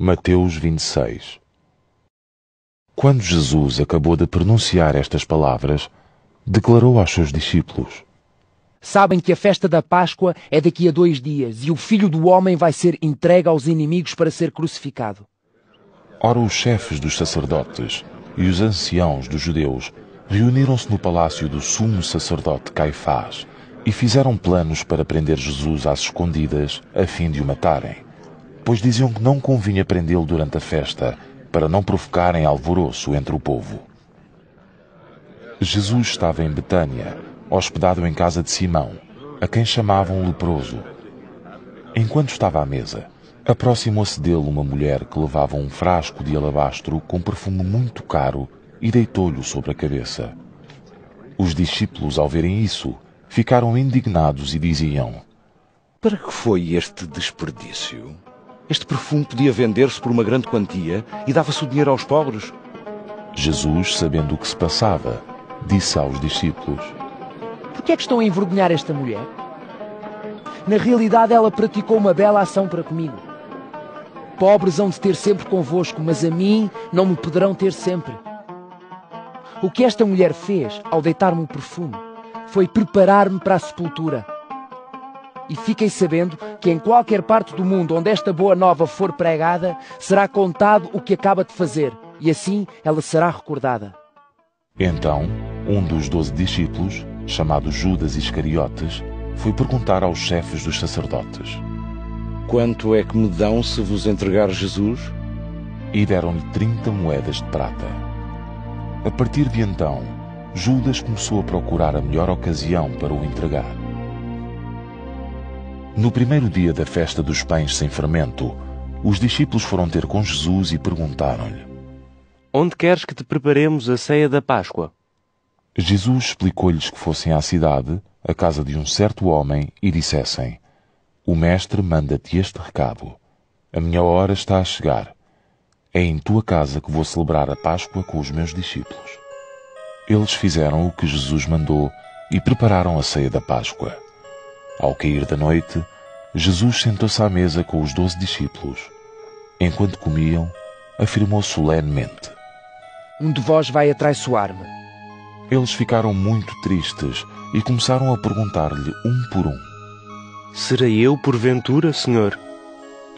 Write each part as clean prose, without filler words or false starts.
Mateus 26. Quando Jesus acabou de pronunciar estas palavras, declarou aos seus discípulos: Sabem que a festa da Páscoa é daqui a 2 dias e o Filho do Homem vai ser entregue aos inimigos para ser crucificado. Ora, os chefes dos sacerdotes e os anciãos dos judeus reuniram-se no palácio do sumo sacerdote Caifás e fizeram planos para prender Jesus às escondidas, a fim de o matarem, pois diziam que não convinha prendê-lo durante a festa, para não provocarem alvoroço entre o povo. Jesus estava em Betânia, hospedado em casa de Simão, a quem chamavam leproso. Enquanto estava à mesa, aproximou-se dele uma mulher que levava um frasco de alabastro com perfume muito caro e deitou-lhe sobre a cabeça. Os discípulos, ao verem isso, ficaram indignados e diziam: Para que foi este desperdício? Este perfume podia vender-se por uma grande quantia e dava-se o dinheiro aos pobres. Jesus, sabendo o que se passava, disse aos discípulos: Por que é que estão a envergonhar esta mulher? Na realidade, ela praticou uma bela ação para comigo. Pobres hão de ter sempre convosco, mas a mim não me poderão ter sempre. O que esta mulher fez ao deitar-me o perfume foi preparar-me para a sepultura. E fiquem sabendo que em qualquer parte do mundo onde esta boa nova for pregada, será contado o que acaba de fazer, e assim ela será recordada. Então, um dos 12 discípulos, chamado Judas Iscariotes, foi perguntar aos chefes dos sacerdotes: Quanto é que me dão se vos entregar Jesus? E deram-lhe 30 moedas de prata. A partir de então, Judas começou a procurar a melhor ocasião para o entregar. No primeiro dia da festa dos pães sem fermento, os discípulos foram ter com Jesus e perguntaram-lhe: Onde queres que te preparemos a ceia da Páscoa? Jesus explicou-lhes que fossem à cidade, à casa de um certo homem, e dissessem: O mestre manda-te este recado: A minha hora está a chegar. É em tua casa que vou celebrar a Páscoa com os meus discípulos. Eles fizeram o que Jesus mandou e prepararam a ceia da Páscoa. Ao cair da noite, Jesus sentou-se à mesa com os 12 discípulos. Enquanto comiam, afirmou solenemente: Um de vós vai atraiçoar-me. Eles ficaram muito tristes e começaram a perguntar-lhe um por um: Serei eu, porventura, Senhor?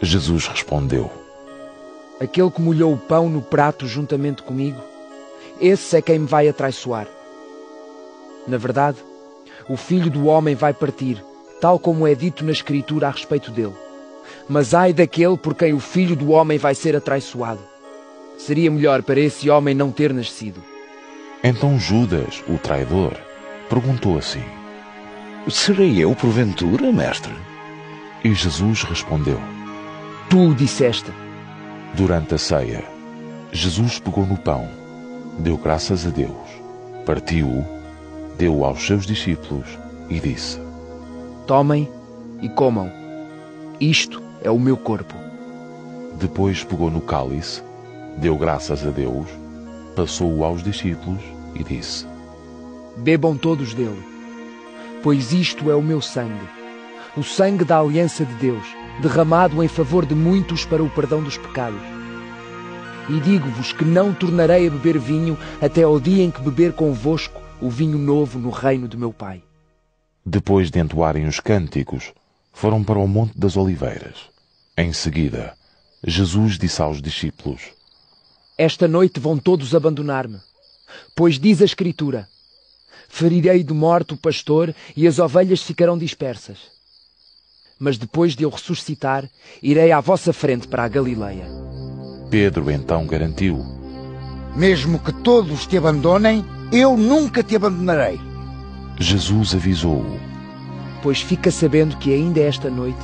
Jesus respondeu: Aquele que molhou o pão no prato juntamente comigo, esse é quem me vai atraiçoar. Na verdade, o Filho do Homem vai partir, tal como é dito na Escritura a respeito dele. Mas ai daquele por quem o Filho do Homem vai ser atraiçoado. Seria melhor para esse homem não ter nascido. Então Judas, o traidor, perguntou assim: Serei eu, porventura, mestre? E Jesus respondeu: Tu o disseste. Durante a ceia, Jesus pegou no pão, deu graças a Deus, partiu-o, deu-o aos seus discípulos e disse: Tomem e comam. Isto é o meu corpo. Depois pegou no cálice, deu graças a Deus, passou-o aos discípulos e disse: Bebam todos dele, pois isto é o meu sangue, o sangue da aliança de Deus, derramado em favor de muitos para o perdão dos pecados. E digo-vos que não tornarei a beber vinho até ao dia em que beber convosco o vinho novo no reino de meu Pai. Depois de entoarem os cânticos, foram para o Monte das Oliveiras. Em seguida, Jesus disse aos discípulos: Esta noite vão todos abandonar-me, pois diz a Escritura: Ferirei de morte o pastor e as ovelhas ficarão dispersas. Mas depois de eu ressuscitar, irei à vossa frente para a Galileia. Pedro então garantiu: Mesmo que todos te abandonem, eu nunca te abandonarei. Jesus avisou-o: Pois fica sabendo que ainda esta noite,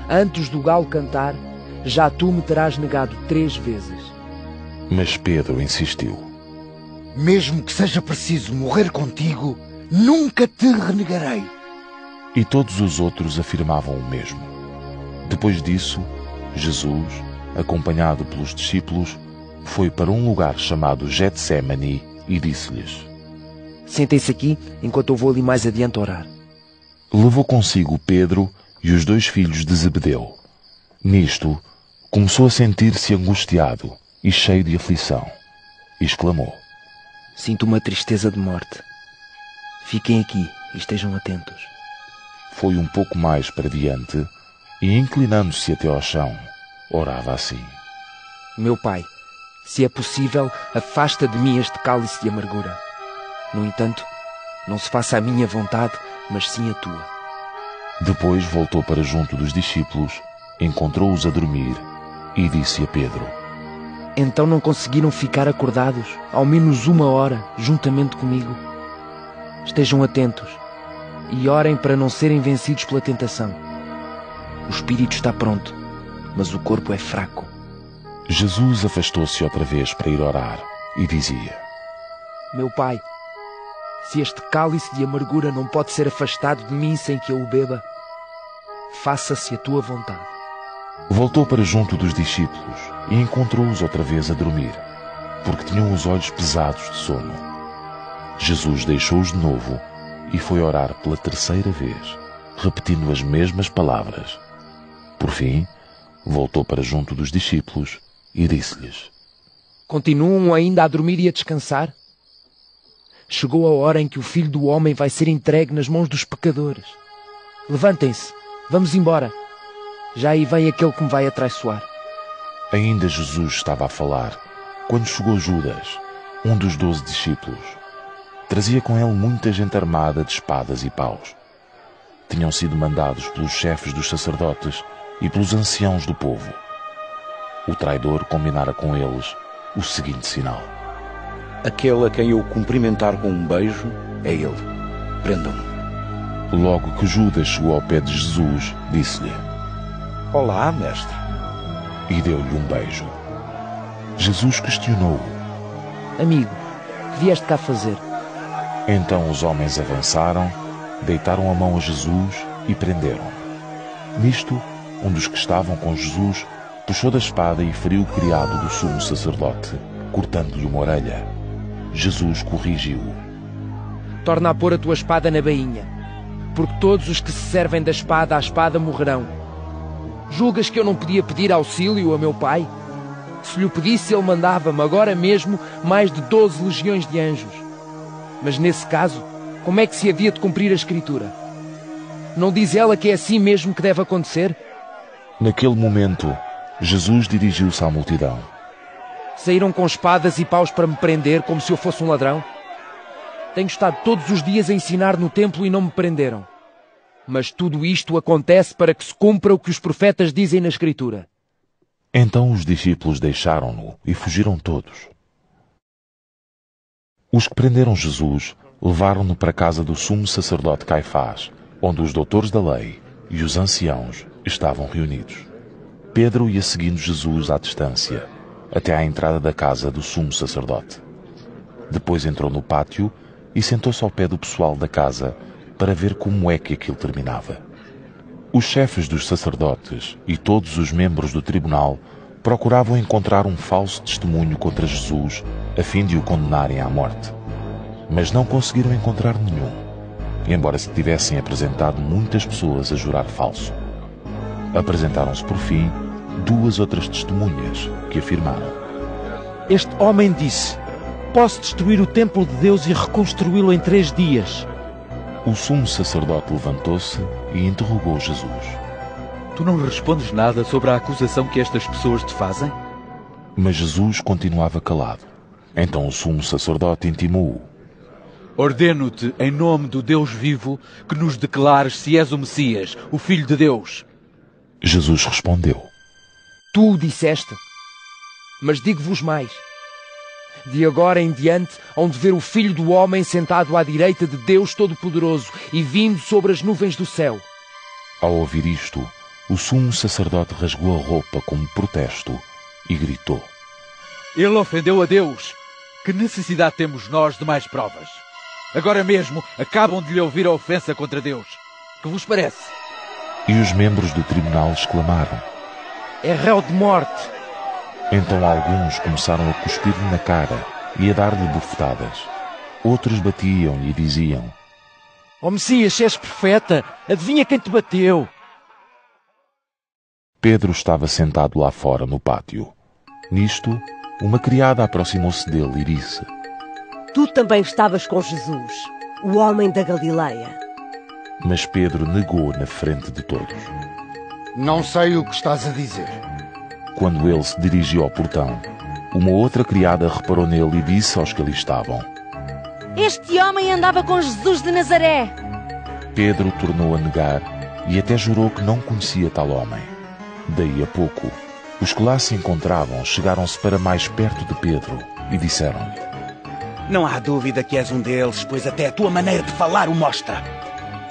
antes do galo cantar, já tu me terás negado 3 vezes. Mas Pedro insistiu: Mesmo que seja preciso morrer contigo, nunca te renegarei. E todos os outros afirmavam o mesmo. Depois disso, Jesus, acompanhado pelos discípulos, foi para um lugar chamado Getsémani e disse-lhes: Sentem-se aqui enquanto eu vou ali mais adiante orar. Levou consigo Pedro e os 2 filhos de Zebedeu. Nisto, Começou a sentir-se angustiado e cheio de aflição, e exclamou: Sinto uma tristeza de morte. Fiquem aqui e estejam atentos. Foi um pouco mais para diante e, inclinando-se até ao chão, orava assim: Meu Pai, se é possível, afasta de mim este cálice de amargura. No entanto, não se faça a minha vontade, mas sim a tua. Depois voltou para junto dos discípulos, encontrou-os a dormir e disse a Pedro: Então não conseguiram ficar acordados, ao menos 1 hora, juntamente comigo? Estejam atentos e orem para não serem vencidos pela tentação. O espírito está pronto, mas o corpo é fraco. Jesus afastou-se outra vez para ir orar e dizia: Meu Pai, se este cálice de amargura não pode ser afastado de mim sem que eu o beba, faça-se a tua vontade. Voltou para junto dos discípulos e encontrou-os outra vez a dormir, porque tinham os olhos pesados de sono. Jesus deixou-os de novo e foi orar pela 3ª vez, repetindo as mesmas palavras. Por fim, voltou para junto dos discípulos e disse-lhes: Continuam ainda a dormir e a descansar? Chegou a hora em que o Filho do Homem vai ser entregue nas mãos dos pecadores. Levantem-se, vamos embora. Já aí vem aquele que me vai atraiçoar. Ainda Jesus estava a falar, quando chegou Judas, um dos 12 discípulos. Trazia com ele muita gente armada de espadas e paus. Tinham sido mandados pelos chefes dos sacerdotes e pelos anciãos do povo. O traidor combinara com eles o seguinte sinal: Aquele a quem eu cumprimentar com um beijo é ele. Prendam-no. Logo que Judas chegou ao pé de Jesus, disse-lhe: Olá, mestre. E deu-lhe um beijo. Jesus questionou-o: Amigo, que vieste cá fazer? Então os homens avançaram, deitaram a mão a Jesus e prenderam. Nisto, um dos que estavam com Jesus puxou da espada e feriu o criado do sumo sacerdote, cortando-lhe uma orelha. Jesus corrigiu-o: Torna a pôr a tua espada na bainha, porque todos os que se servem da espada à espada morrerão. Julgas que eu não podia pedir auxílio a meu pai? Se lhe pedisse, ele mandava-me agora mesmo mais de 12 legiões de anjos. Mas nesse caso, como é que se havia de cumprir a Escritura? Não diz ela que é assim mesmo que deve acontecer? Naquele momento, Jesus dirigiu-se à multidão: Saíram com espadas e paus para me prender como se eu fosse um ladrão? Tenho estado todos os dias a ensinar no templo e não me prenderam. Mas tudo isto acontece para que se cumpra o que os profetas dizem na Escritura. Então os discípulos deixaram-no e fugiram todos. Os que prenderam Jesus levaram-no para a casa do sumo sacerdote Caifás, onde os doutores da lei e os anciãos estavam reunidos. Pedro ia seguindo Jesus à distância, até à entrada da casa do sumo sacerdote. Depois entrou no pátio e sentou-se ao pé do pessoal da casa para ver como é que aquilo terminava. Os chefes dos sacerdotes e todos os membros do tribunal procuravam encontrar um falso testemunho contra Jesus a fim de o condenarem à morte. Mas não conseguiram encontrar nenhum, embora se tivessem apresentado muitas pessoas a jurar falso. Apresentaram-se por fim 2 outras testemunhas que afirmaram: Este homem disse: Posso destruir o templo de Deus e reconstruí-lo em 3 dias. O sumo sacerdote levantou-se e interrogou Jesus: Tu não respondes nada sobre a acusação que estas pessoas te fazem? Mas Jesus continuava calado. Então o sumo sacerdote intimou-o: Ordeno-te, em nome do Deus vivo, que nos declares se és o Messias, o Filho de Deus. Jesus respondeu: Tu o disseste. Mas digo-vos mais. De agora em diante, hão de ver o Filho do Homem sentado à direita de Deus Todo-Poderoso e vindo sobre as nuvens do céu. Ao ouvir isto, o sumo sacerdote rasgou a roupa como protesto e gritou: Ele ofendeu a Deus. Que necessidade temos nós de mais provas? Agora mesmo acabam de lhe ouvir a ofensa contra Deus. Que vos parece? E os membros do tribunal exclamaram: É réu de morte. Então alguns começaram a cuspir-lhe na cara e a dar-lhe bofetadas. Outros batiam-lhe e diziam: Ó Messias, se és profeta, adivinha quem te bateu? Pedro estava sentado lá fora no pátio. Nisto, uma criada aproximou-se dele e disse: Tu também estavas com Jesus, o homem da Galileia. Mas Pedro negou na frente de todos. Não sei o que estás a dizer. Quando ele se dirigiu ao portão, uma outra criada reparou nele e disse aos que ali estavam: Este homem andava com Jesus de Nazaré. Pedro tornou a negar e até jurou que não conhecia tal homem. Daí a pouco, os que lá se encontravam chegaram-se para mais perto de Pedro e disseram-lhe: Não há dúvida que és um deles, pois até a tua maneira de falar o mostra.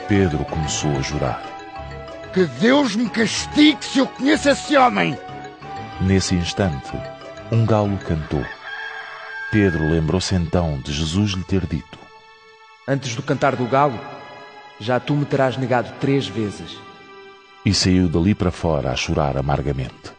Pedro começou a jurar. Que Deus me castigue se eu conheço esse homem! Nesse instante, um galo cantou. Pedro lembrou-se então de Jesus lhe ter dito: Antes do cantar do galo, já tu me terás negado 3 vezes. E saiu dali para fora a chorar amargamente.